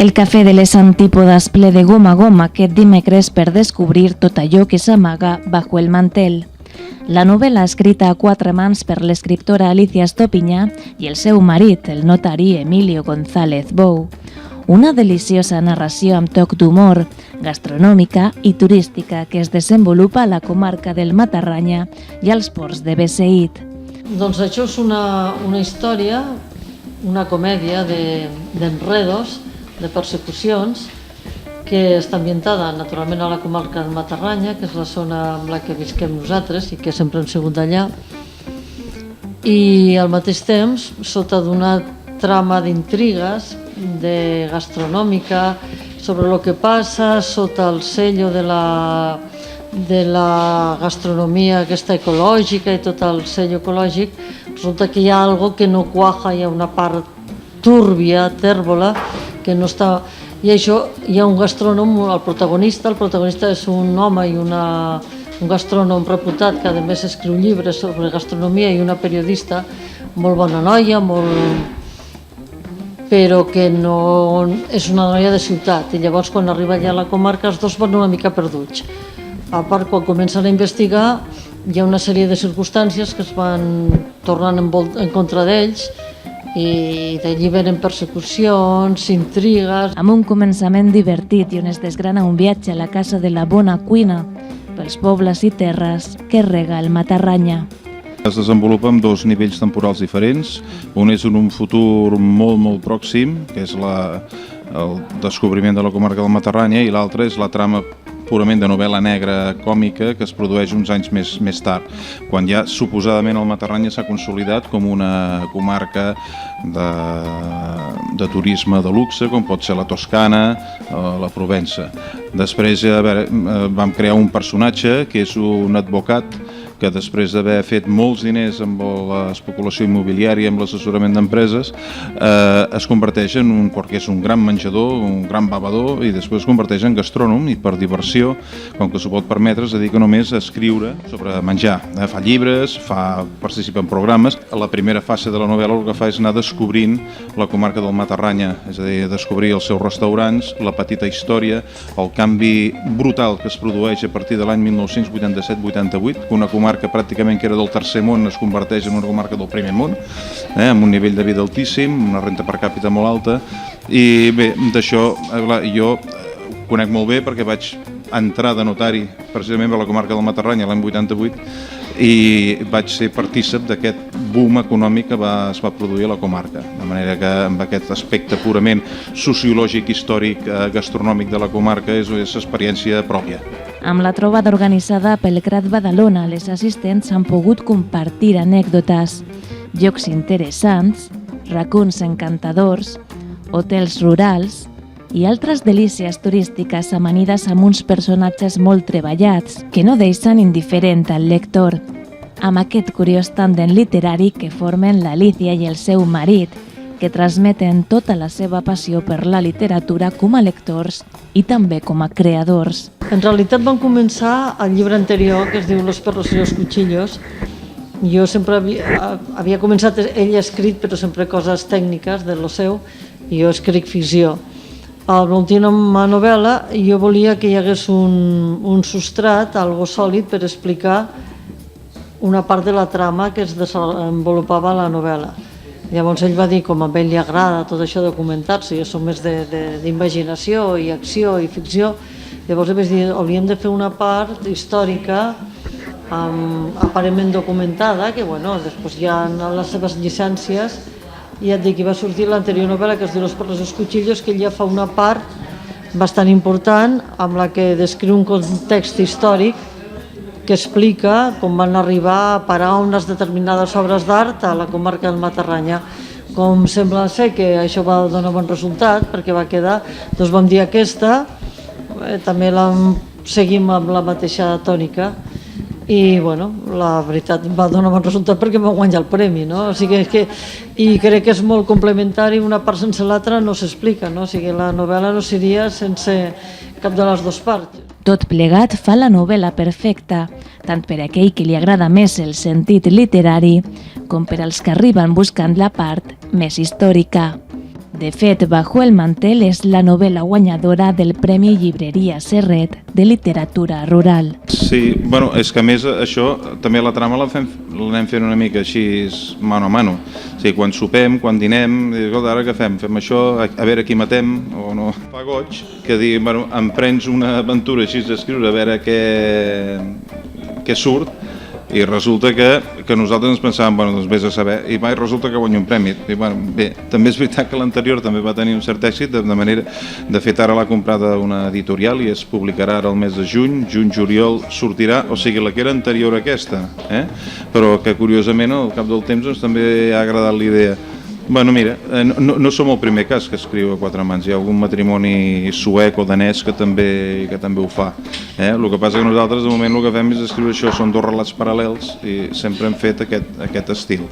El cafè de les antípodes ple de goma a goma aquest dimecres per descobrir tot allò que s'amaga bajo el mantel. La novel·la escrita a quatre mans per l'escriptora Alicia Estopinyà i el seu marit, el notari Emilio González Bou. Una deliciosa narració amb toc d'humor, gastronòmica i turística que es desenvolupa a la comarca del Matarranya i als ports de Beseit. Doncs això és una història, una comèdia d'enredos, de persecucions, que està ambientada naturalment a la comarca del Matarranya, que és la zona amb la que visquem nosaltres i que sempre hem sigut allà, i al mateix temps sota d'una trama d'intrigues, de gastronòmica, sobre el que passa sota el sello de la gastronomia aquesta ecològica i tot el sello ecològic. Resulta que hi ha algo que no cuaja, hi ha una part túrbia, tèrbola, que no està... I això, hi ha un gastrònom, el protagonista és un home i un gastrònom reputat que a més escriu llibres sobre gastronomia i una periodista molt bona noia, però que no és una noia de ciutat, i llavors quan arriba allà a la comarca els dos van una mica perduts. A part, quan comencen a investigar hi ha una sèrie de circumstàncies que es van tornant en contra d'ells, i d'allí venen persecucions, intrigues. Amb un començament divertit i on es desgrana un viatge a la casa de la bona cuina pels pobles i terres que rega el Matarranya. Es desenvolupa amb dos nivells temporals diferents. Un és en un futur molt pròxim, que és el descobriment de la comarca del Matarranya, i l'altre és la trama purament de novel·la negra còmica que es produeix uns anys més tard, quan ja suposadament el Matarranya s'ha consolidat com una comarca de turisme de luxe, com pot ser la Toscana o la Provença. Després vam crear un personatge que és un advocat que després d'haver fet molts diners amb l'especulació immobiliària, amb l'assessorament d'empreses, es converteix en perquè és un gran menjador, un gran bevedor, i després es converteix en gastrònom, i per diversió, com que s'ho pot permetre, es dedica només a escriure sobre menjar. Fa llibres, participa en programes. La primera fase de la novel·la el que fa és anar descobrint la comarca del Matarranya, és a dir, descobrir els seus restaurants, la petita història, el canvi brutal que es produeix a partir de l'any 1987-88, que una comarca pràcticament que era del tercer món es converteix en una comarca del primer món, amb un nivell de vida altíssim, una renta per càpita molt alta, i bé, d'això jo ho conec molt bé perquè vaig entrar de notari precisament a la comarca del Matarranya l'any 88 i vaig ser partícip d'aquest boom econòmic que es va produir a la comarca, de manera que amb aquest aspecte purament sociològic, històric, gastronòmic de la comarca és experiència pròpia. Amb la trobada organitzada pel Grat Badalona, les assistents han pogut compartir anècdotes, llocs interessants, racons encantadors, hotels rurals i altres delícies turístiques amanides amb uns personatges molt treballats que no deixen indiferent al lector. Amb aquest curiós tàndem literari que formen l'Alicia i el seu marit, que transmeten tota la seva passió per la literatura com a lectors i també com a creadors. En realitat van començar el llibre anterior, que es diu Los perros y los cuchillos. Jo sempre havia començat, ell ha escrit, però sempre coses tècniques de lo seu, i jo escric ficció. A l'última novel·la jo volia que hi hagués un substrat, algo sòlid, per explicar una part de la trama que es desenvolupava a la novel·la. Llavors ell va dir, com a ell li agrada tot això de documentar-se, jo som més d'imaginació i acció i ficció, llavors vaig dir, hauríem de fer una part històrica aparentment documentada, que després ja en les seves llicències, i ja et dic, va sortir l'anterior novel·la que es diu Los perros y los cuchillos, que ell ja fa una part bastant important amb la que descriu un context històric que explica com van arribar a parar unes determinades obres d'art a la comarca del Matarranya. Com sembla ser que això va donar bon resultat, perquè va quedar, doncs vam dir aquesta, també la seguim amb la mateixa tònica, i bueno, la veritat va donar bon resultat perquè va guanyar el premi, no? O sigui que, i crec que és molt complementari, una part sense l'altra no s'explica, no? O sigui, la novel·la no seria sense cap de les dues parts. Tot plegat fa la novel·la perfecta, tant per a aquell que li agrada més el sentit literari com per als que arriben buscant la part més històrica. De fet, Bajo el mantel és la novel·la guanyadora del Premi Llibreria Serret de Literatura Rural. Sí, bueno, és que a més això, també la trama l'anem fent una mica així mano a mano. O sigui, quan sopem, quan dinem, escolta, ara què fem? Fem això, a veure qui matem o no. Fa goig que dir, bueno, em prens una aventura així d'escriure, a veure què surt, i resulta que nosaltres ens pensàvem, bueno, doncs vés a saber, i mai resulta que guanya un premi. I, bueno, bé, també és veritat que l'anterior també va tenir un cert èxit, de manera, de fet ara l'ha comprada una editorial i es publicarà ara el mes de juny-juliol sortirà, o sigui, la que era anterior a aquesta, però que curiosament al cap del temps doncs, també ha agradat la idea. Bueno, mira, no som el primer cas que escriu a quatre mans, hi ha algun matrimoni suec o danès que també ho fa. El que passa que nosaltres de moment el que fem és escriure això, són dos relats paral·lels i sempre hem fet aquest estil.